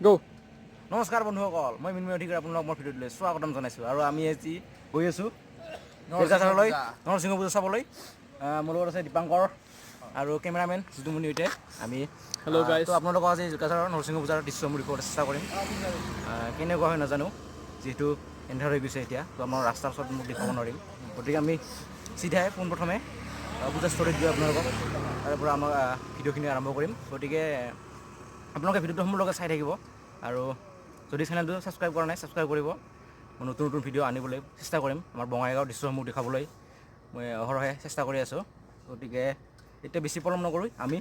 গো নমস্কাৰ বন্ধুসকল, মই মিনময় অধিকাৰ আপোনালোকক মই ভিডিঅ'টোলৈ স্বাগতম জনাইছোঁ। আৰু আমি আজি গৈ আছোঁ জেলকাঝাৰলৈ নৰসিংহ পূজা চাবলৈ। মোৰ লগত আছে দীপাংকৰ আৰু কেমেৰামেন যিতুমণি সৈতে আমি হেল্ল' গাইজ। তো আপোনালোকক আজি জেলকাঝাৰৰ নৰসিংহ পূজাৰ দৃশ্যসমূহ দেখুৱাবলৈ চেষ্টা কৰিম। কেনেকুৱা হয় নাজানো, যিহেতু এন্ধাৰ হৈ গৈছে এতিয়া, তো আমাৰ ৰাস্তাৰ ওচৰত মোক দেখুৱাব নোৱাৰিম। গতিকে আমি চিধাই পোনপ্ৰথমে পূজাস্থলীত গৈ আপোনালোকক তাৰ পৰা আমাৰ ভিডিঅ'খিনি আৰম্ভ কৰিম। গতিকে আপোনালোকে ভিডিঅ'টো সমূহ লগত চাই থাকিব আৰু যদি চেনেলটো ছাবস্ক্ৰাইব কৰা নাই ছাবস্ক্ৰাইব কৰিব। মই নতুন নতুন ভিডিঅ' আনিবলৈ চেষ্টা কৰিম। আমাৰ বঙাইগাঁৱৰ দৃশ্যসমূহ দেখাবলৈ মই অহৰহে চেষ্টা কৰি আছোঁ। গতিকে এতিয়া বেছি পলম নকৰোঁ, আমি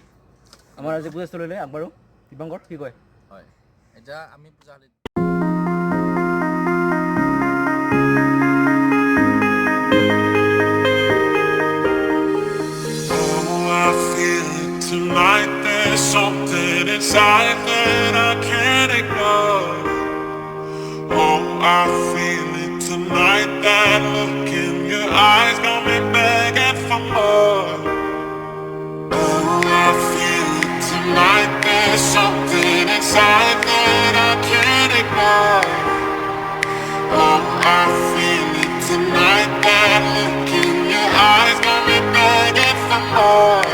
আমাৰ আজি পূজাস্থলীলৈ আগবাঢ়োঁ। দীপাংকৰ কি কয়? হয়, এতিয়া আমি পূজাস্থলীত Tonight there's something inside that I can't ignore. Oh, I feel it tonight, that look in your eyes got me begging for more. Oh, I feel it tonight, there's something inside that I can't ignore. Oh, I feel it tonight, that look in your eyes got me begging for more.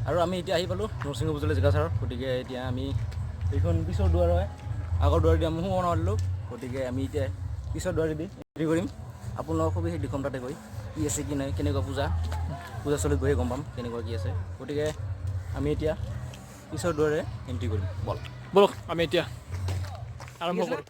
আৰু আমি এতিয়া আহি পালোঁ নৰসিংহ পূজালৈ জেলকাঝাৰৰ। গতিকে এতিয়া আমি এইখন পিছৰ দুৱাৰ হয়, আগৰ দুৱাৰেদি আমি সোমাব নোৱাৰিলোঁ। গতিকে আমি এতিয়া পিছৰ দুৱাৰেদি এণ্ট্ৰি কৰিম। আপোনালোকক সবিশেষ দেখুৱাম তাতে গৈ কি আছে কি নাই, কেনেকুৱা পূজাস্থলীত গৈয়ে গম পাম কেনেকুৱা কি আছে। গতিকে আমি এতিয়া পিছৰ দুৱাৰে এণ্ট্ৰি কৰিম। বলক আমি এতিয়া আৰম্ভ কৰোঁ।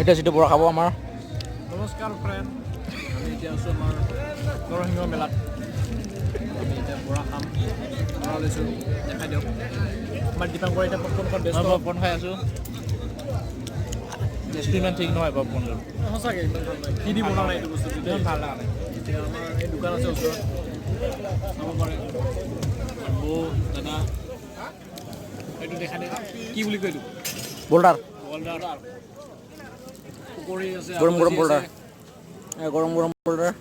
এতিয়া যিটো বৰা খাব আমাৰ নমস্কাৰ ফ্ৰেণ্ড, আমি এতিয়া আছোঁ আমাৰ নৰসিংহ মেলাত। আমি এতিয়া বৰা খাম, বৰা লৈছোঁ, দেখাই দিয়ক। আমাৰ দীপাংকৰ এতিয়া পপকৰ্ণখন ব্যস্ত। পপকৰ্ণ খাই আছোঁ। টেষ্টটো ইমান ঠিক নহয় পপকৰ্ণটো। সঁচাকৈ ইমান ভাল লাগে। কি দি বনোৱা নাই এইটো বস্তুটো ইমান ভাল লগা নাই। এতিয়া আমাৰ এই দোকান আছে ওচৰত, চাব পাৰে। বৌ দাদা এইটো দেখাই দিয়ে, কি বুলি কয় এইটো? Boulder, boulder. পকৰি আছে, গৰম গৰম আলু ভাজি বল্ডাৰ, আছে। গৰম গৰম বল্ডাৰ,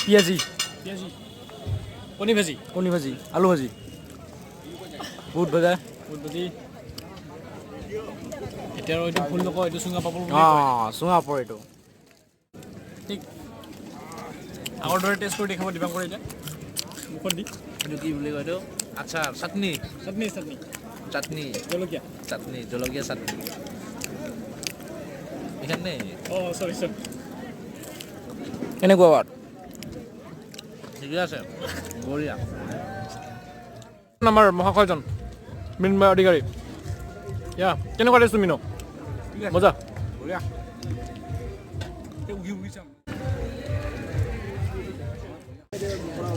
পিঁয়াজি, পিঁয়াজি, কণী ভাজি, কণী ভাজি, আলু ভাজি, বুট ভাজা, বুট ভাজি। এতিয়া আৰু এইটো ভুল নকওঁ, এইটো চুঙা পাপৰ বুলি কয়। চুঙা পৰ এইটো। ঠিক আগৰ দৰে টেষ্ট কৰি দেখাব দীপাংকৰ এতিয়া মুখত দি। এইটো কি বুলি কয় এইটো? আচাৰ, চাটনি, চাটনি চাটনি চাটনি, জলকীয়া। চাটনি, জলকীয়া চাটনি। এইখানে অঁ চৰি চৰি। কেনেকুৱা বাট? ঠিকে আছে, বঢ়িয়া। আমাৰ মহাশয়জন মৃন্ময় অধিকাৰী। ইয়া কেনেকুৱা টেষ্ট তুমি ন? মজা, বঢ়িয়া।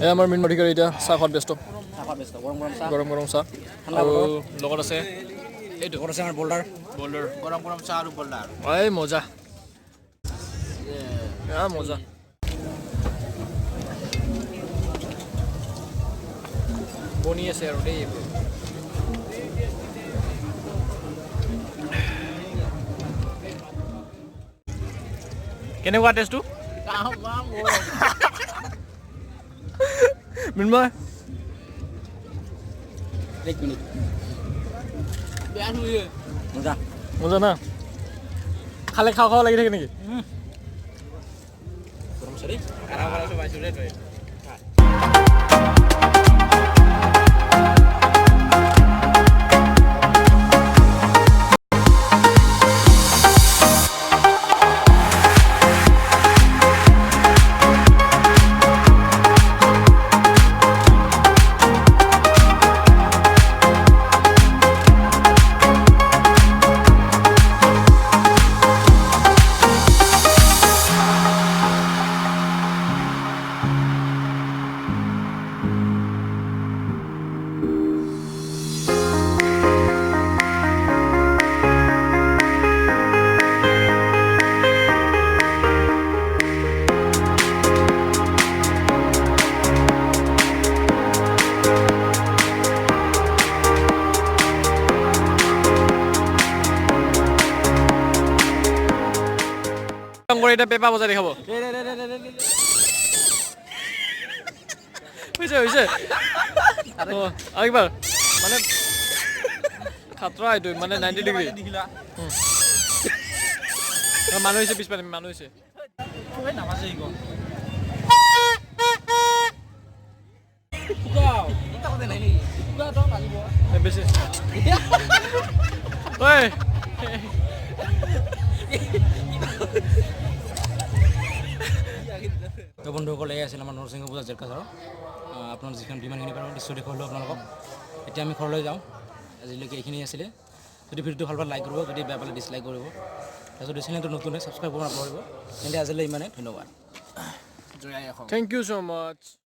এয়া আমাৰ মৃন্ময় অধিকাৰী এতিয়া চাহ খোৱাত ব্যস্ত। গৰম গৰম চাহ, গৰম গৰম চাহ আৰু লগত আছে এইটো ঘৰত আছে আমাৰ বল্ডাৰ। বল্ডাৰ। গৰম গৰম চাহ আৰু বল্ডাৰ। এই মজা, এয়া মজা। বনি আছে আৰু দেই এইবোৰ। কেনেকুৱা টেষ্টটো? মৃন্ময় এক মিনিট, মজা মজা না? খালে খাওঁ খাওঁ লাগি থাকে নেকি? গৰম আছে দেই। খানা বনাইছোঁ পাইছোঁ দেই তই। দীপাংকৰ এতিয়া পেপা বজাই দেখাব হৈছে আৰু একবাৰ মানে খাতৰা এইটো মানে 90 ডিগ্ৰী মানুহ হৈছে পিছপানে মানুহ হৈছে বেছি ঐ তো বন্ধুসকল এয়া আছিল আমাৰ নৰসিংহ পূজা জেলকাঝাৰৰ আপোনালোক যিখন যিমানখিনি পাৰোঁ দৃশ্য দেখুৱালোঁ আপোনালোকক এতিয়া আমি ঘৰলৈ যাওঁ আজিলৈকে এইখিনি আছিলে যদি ভিডিঅ'টো ভাল পালে লাইক কৰিব যদি বেয়া পালে ডিছলাইক কৰিব তাৰপিছত চেনেলটো নতুন ছাবস্ক্ৰাইব কৰিব নাপাহৰিব তেন্তে আজিলৈ ইমানে ধন্যবাদ থেংক ইউ ছ' মাছ